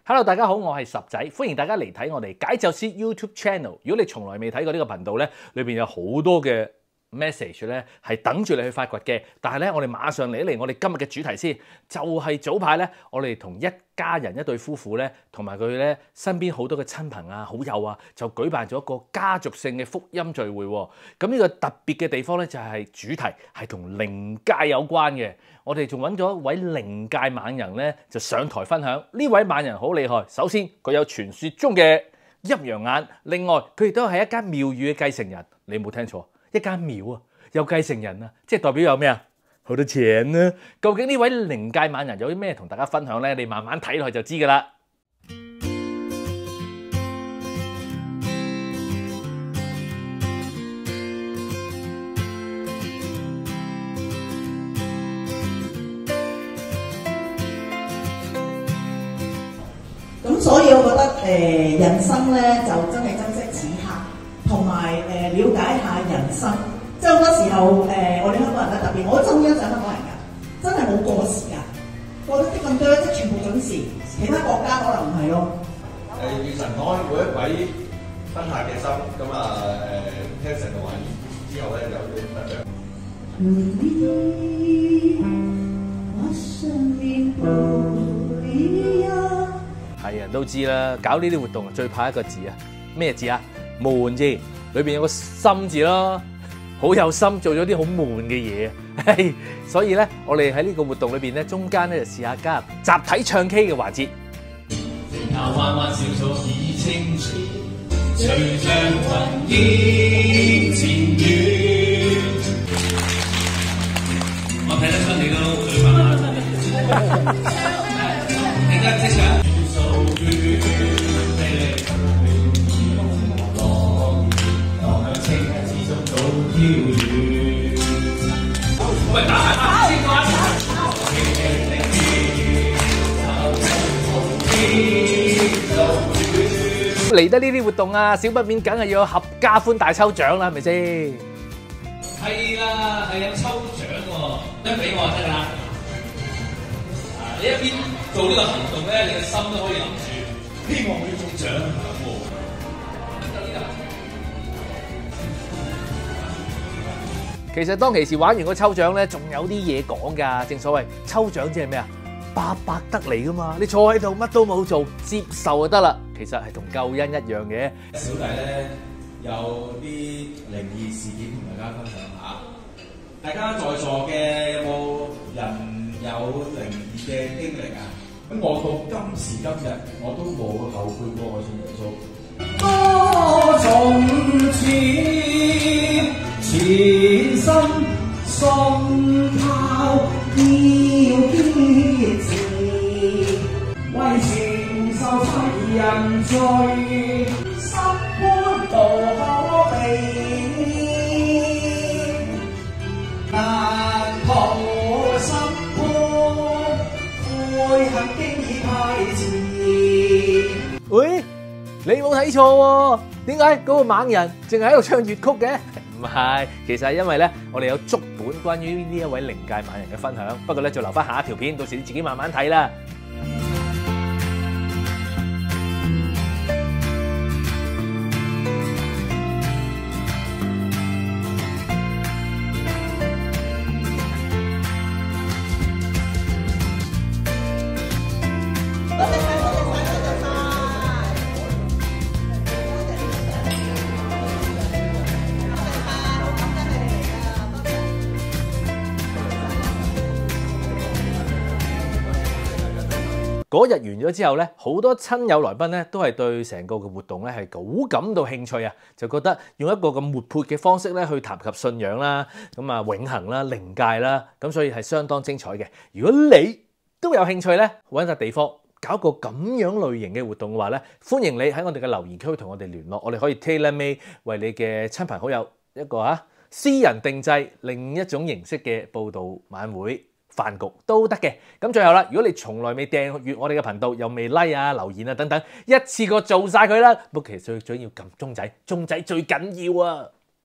Hello， 大家好，我係十仔，歡迎大家嚟睇我哋解咒師 YouTube Channel。如果你從來未睇過呢個頻道咧，裏邊有好多嘅 message 咧係等住你去發掘嘅。但係咧，我哋馬上嚟我哋今日嘅主題先，就係早排咧，我哋同一家人一對夫婦咧，同埋佢咧身邊好多嘅親朋啊、好友啊，就舉辦咗一個家族性嘅福音聚會。咁呢個特別嘅地方咧，就係主題係同靈界有關嘅。我哋仲揾咗一位靈界猛人咧，就上台分享。呢位猛人好厲害，首先佢有傳說中嘅陰陽眼，另外佢亦都係一間廟宇嘅繼承人。你冇聽錯，一間廟啊，有繼承人啊，即係代表有咩啊？好多錢啊！究竟呢位靈界猛人有啲咩同大家分享咧？你慢慢睇落去就知㗎啦。咁所以我覺得人生咧就真係珍惜此刻，同埋了解下人生。即係好多時候我哋香港人咧特別，我真係好欣賞香港人㗎，真係冇過時㗎，過得啲咁多即係全部準時，其他國家可能唔係咯。願神安每一位賓客嘅心，咁聽神嘅話語之後咧有啲得着。係人都知啦，搞呢啲活動最怕一個字啊，咩字啊？悶字，裏邊有個心字咯，好有心做咗啲好悶嘅嘢，所以咧，我哋喺呢個活動裏邊咧，中間咧就試下加入集體唱 K 嘅環節。我睇得出你都嘴巴你而家即場。喂，打埋先講。嚟得呢啲活動啊，少不免梗係要有合家歡大抽獎啦，係咪先？係啦，係有抽獎喎，一俾我就得啦。你一邊做呢個行動咧，你嘅心都可以諗住，希望我要中獎喎。其實當其時玩完個抽獎咧，仲有啲嘢講㗎。正所謂抽獎即係咩啊？白白得嚟㗎嘛！你坐喺度乜都冇做，接受就得啦。其實係同救恩一樣嘅。小弟咧有啲靈異事件同大家分享下。大家在座嘅有冇人有靈異嘅經歷啊？咁我到今時今日我都冇後悔過我信耶穌。多從前全心信靠要堅持，為承受世人罪，心般無可避，難逃心般悔恨經已太遲。喂，你冇睇錯喎？點解嗰個猛人淨係喺度唱粵曲嘅？唔係，其實係因為咧，我哋有足本關於呢一位靈界猛人嘅分享。不過咧，就留翻下一條片，到時你自己慢慢睇啦。嗰日完咗之後咧，好多親友來賓咧都係對成個嘅活動咧係好感到興趣啊，就覺得用一個咁活潑嘅方式咧去談及信仰啦，咁啊永恆啦、靈界啦，咁所以係相當精彩嘅。如果你都有興趣咧，揾笪地方搞個咁樣類型嘅活動嘅話咧，歡迎你喺我哋嘅留言區同我哋聯絡，我哋可以 tailor-made 為你嘅親朋好友一個私人定製另一種形式嘅報道晚會。飯局都得嘅。咁最後啦，如果你從來未訂閱我哋嘅頻道，又未 like 啊、留言啊等等，一次過做晒佢啦。不過其實最緊要撳鐘仔，鐘仔最緊要啊！